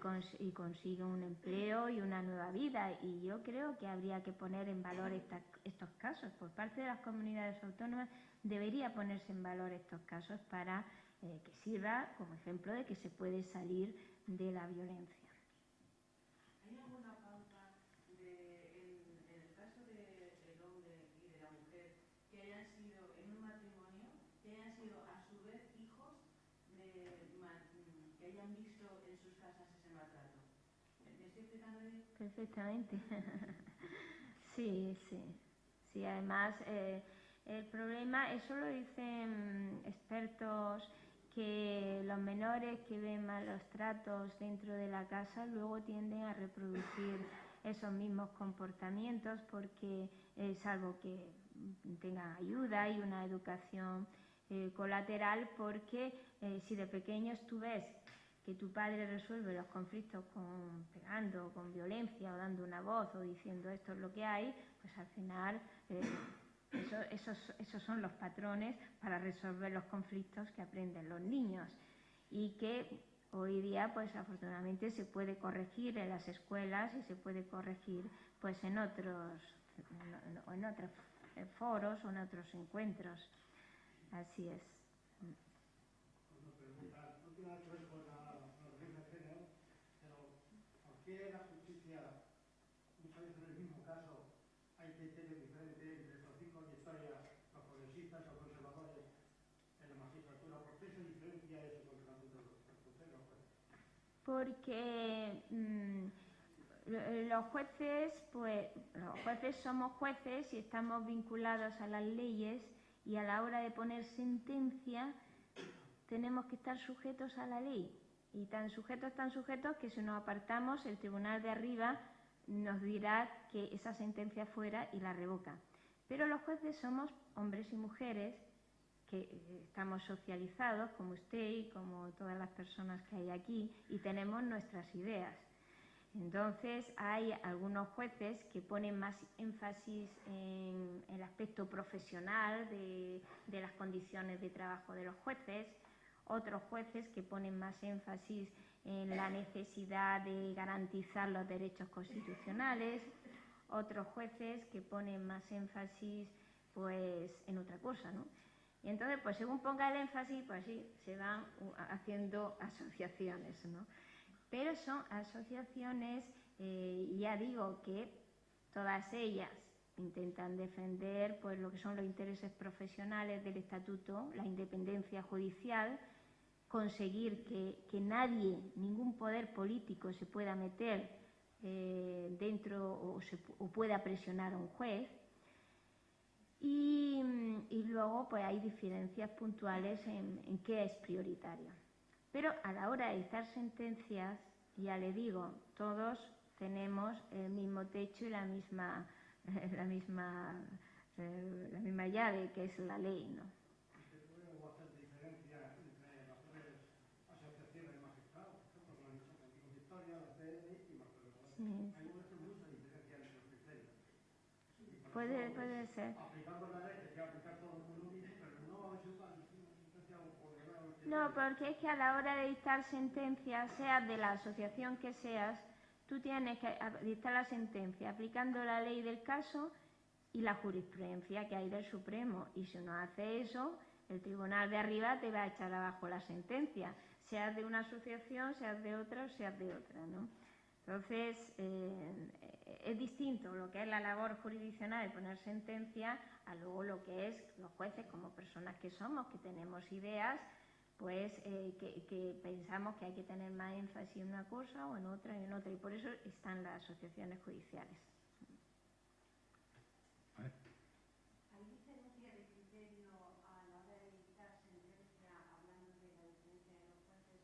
consiguen un empleo y una nueva vida y yo creo que habría que poner en valor estos casos por parte de las comunidades autónomas. Debería ponerse en valor estos casos para que sirva como ejemplo de que se puede salir de la violencia. ¿Hay alguna pauta en el caso del hombre y de la mujer que hayan sido en un matrimonio, que hayan sido a su vez hijos que hayan visto en sus casas ese maltrato? ¿Me estoy explicando bien? Perfectamente. Sí, además el problema, eso lo dicen expertos, que los menores que ven malos tratos dentro de la casa luego tienden a reproducir esos mismos comportamientos porque salvo que tengan ayuda y una educación colateral, porque si de pequeños tú ves que tu padre resuelve los conflictos pegando, con violencia o dando una voz o diciendo esto es lo que hay, pues al final esos son los patrones para resolver los conflictos que aprenden los niños y que hoy día pues afortunadamente se puede corregir en las escuelas y se puede corregir pues en otros foros o en otros encuentros. Así es. Una pregunta, no tiene nada que ver con la violencia de género, pero ¿por qué la justicia, muchas veces en el mismo caso, hay criterios diferentes entre estos tipos de historias, los progresistas o conservadores en la magistratura? ¿Por qué se diferencia eso con el ámbito de los jueces? Porque los jueces somos jueces y estamos vinculados a las leyes y a la hora de poner sentencia tenemos que estar sujetos a la ley y tan sujetos que si nos apartamos el tribunal de arriba nos dirá que esa sentencia fuera y la revoca. Pero los jueces somos hombres y mujeres que estamos socializados como usted y como todas las personas que hay aquí y tenemos nuestras ideas. Entonces hay algunos jueces que ponen más énfasis en el aspecto profesional de las condiciones de trabajo de los jueces, otros jueces que ponen más énfasis en la necesidad de garantizar los derechos constitucionales, otros jueces que ponen más énfasis pues en otra cosa, ¿no? Y entonces pues según ponga el énfasis pues así se van haciendo asociaciones, ¿no? Pero son asociaciones, ya digo que todas ellas intentan defender pues, lo que son los intereses profesionales del estatuto, la independencia judicial, conseguir que nadie, ningún poder político se pueda meter dentro o pueda presionar a un juez. Y luego pues hay diferencias puntuales en qué es prioritario. Pero a la hora de dictar sentencias, ya le digo, todos tenemos el mismo techo y la misma llave, que es la ley, ¿no? ¿Hubo bastante diferencia entre las tres asociaciones de magistrados? Por ejemplo, como han dicho aquí, Victoria, la PN y Marcelo. Sí. Hay mucha diferencia entre los criterios. Puede ser. Aplicando la ley, que aplicar todo el mundo mismo, pero no a veces una sentencia por No, porque es que a la hora de dictar sentencias, seas de la asociación que seas, tú tienes que dictar la sentencia aplicando la ley del caso y la jurisprudencia que hay del Supremo. Y si no hace eso, el tribunal de arriba te va a echar abajo la sentencia, seas de una asociación, seas de otra o seas de otra, ¿no? Entonces, es distinto lo que es la labor jurisdiccional de poner sentencia a luego lo que es los jueces como personas que somos, que tenemos ideas, pues que pensamos que hay que tener más énfasis en una cosa o en otra y en otra, y por eso están las asociaciones judiciales. ¿Hay diferencia de criterio a la hora de dictar sentencia, hablando de la diferencia de los jueces,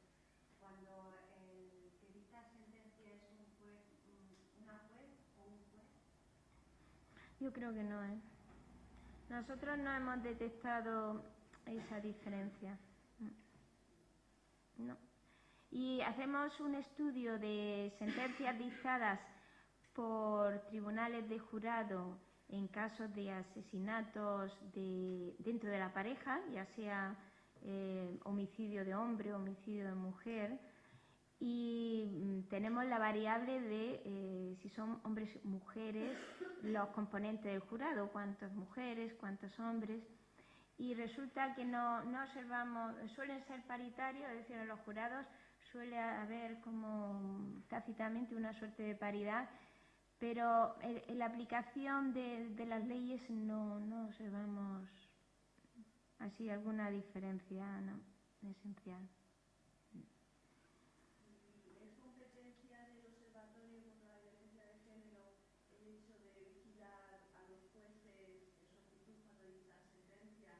cuando el que dicta sentencia es un juez, una juez o un juez? Yo creo que no, ¿eh? Nosotros no hemos detectado esa diferencia. No. Y hacemos un estudio de sentencias dictadas por tribunales de jurado en casos de asesinatos dentro de la pareja, ya sea homicidio de hombre o homicidio de mujer, y tenemos la variable de si son hombres o mujeres los componentes del jurado, cuántas mujeres, cuántos hombres, y resulta que no observamos, suelen ser paritarios, es decir, en los jurados suele haber como tácitamente una suerte de paridad, pero en la aplicación de las leyes no observamos así alguna diferencia, no, esencial. ¿Es competencia del observatorio contra la violencia de género el hecho de vigilar a los jueces en su actitud cuando dictan sentencia?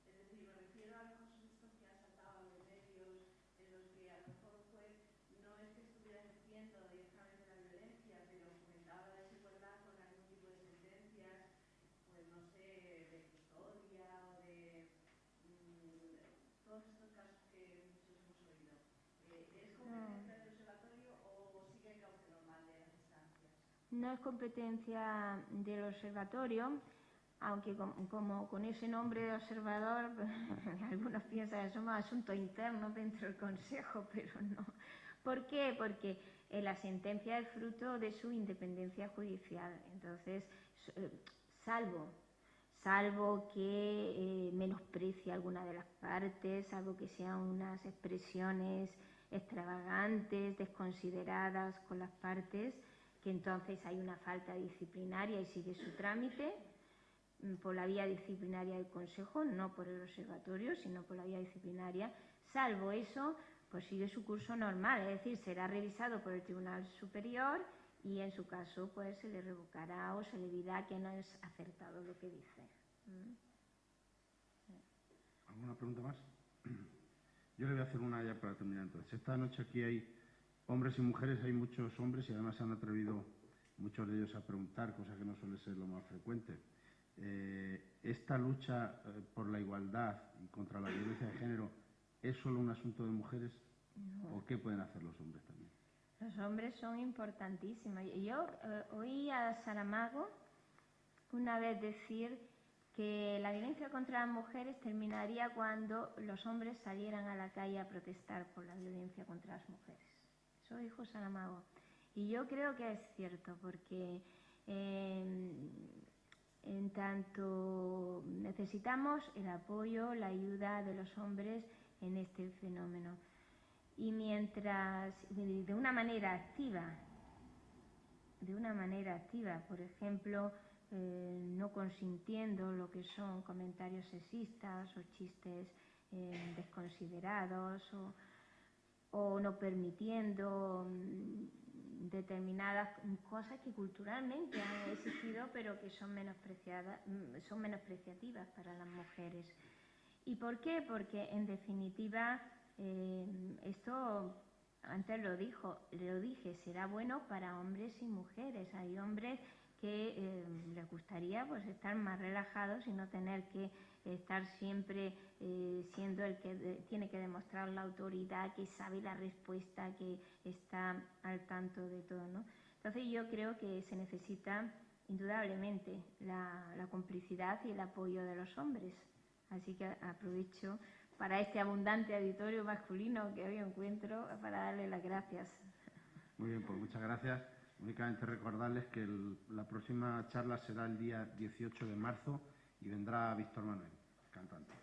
Es decir, me refiero a los casos estos que ha saltado a los medios, en los que a lo mejor un juez no es que estuviera ejerciendo directamente la violencia, pero fomentaba la desigualdad con algún tipo de sentencias, pues no sé, de custodia o de todos estos casos que muchos hemos oído. ¿Es competencia del observatorio o sigue el cauce normal de las instancias? No es competencia del observatorio, aunque como con ese nombre de observador, algunos piensan que somos asuntos internos dentro del Consejo, pero no. ¿Por qué? Porque la sentencia es fruto de su independencia judicial. Entonces, salvo que menosprecie alguna de las partes, salvo que sean unas expresiones extravagantes, desconsideradas con las partes, que entonces hay una falta disciplinaria y sigue su trámite por la vía disciplinaria del Consejo, no por el observatorio, sino por la vía disciplinaria. Salvo eso, pues sigue su curso normal, es decir, será revisado por el Tribunal Superior y en su caso pues se le revocará o se le dirá que no es acertado lo que dice. ¿Alguna pregunta más? Yo le voy a hacer una ya para terminar entonces. Esta noche aquí hay hombres y mujeres, hay muchos hombres y además se han atrevido muchos de ellos a preguntar, cosa que no suele ser lo más frecuente. ¿Esta lucha por la igualdad y contra la violencia de género es solo un asunto de mujeres? No. ¿O qué pueden hacer los hombres también? Los hombres son importantísimos. Yo oí a Saramago una vez decir que la violencia contra las mujeres terminaría cuando los hombres salieran a la calle a protestar por la violencia contra las mujeres. Eso dijo Saramago. Y yo creo que es cierto, porque en tanto necesitamos el apoyo, la ayuda de los hombres en este fenómeno. Y mientras, de una manera activa, por ejemplo, no consintiendo lo que son comentarios sexistas o chistes desconsiderados o no permitiendo determinadas cosas que culturalmente han existido pero que son menospreciativas para las mujeres. ¿Y por qué? Porque en definitiva esto, antes lo dije, será bueno para hombres y mujeres. Hay hombres que les gustaría pues estar más relajados y no tener que estar siempre siendo el que tiene que demostrar la autoridad, que sabe la respuesta, que está al tanto de todo, ¿no? Entonces yo creo que se necesita indudablemente la complicidad y el apoyo de los hombres. Así que aprovecho para este abundante auditorio masculino que hoy encuentro para darle las gracias. Muy bien, pues muchas gracias. Únicamente recordarles que la próxima charla será el día 18 de marzo y vendrá Víctor Manuel, cantante.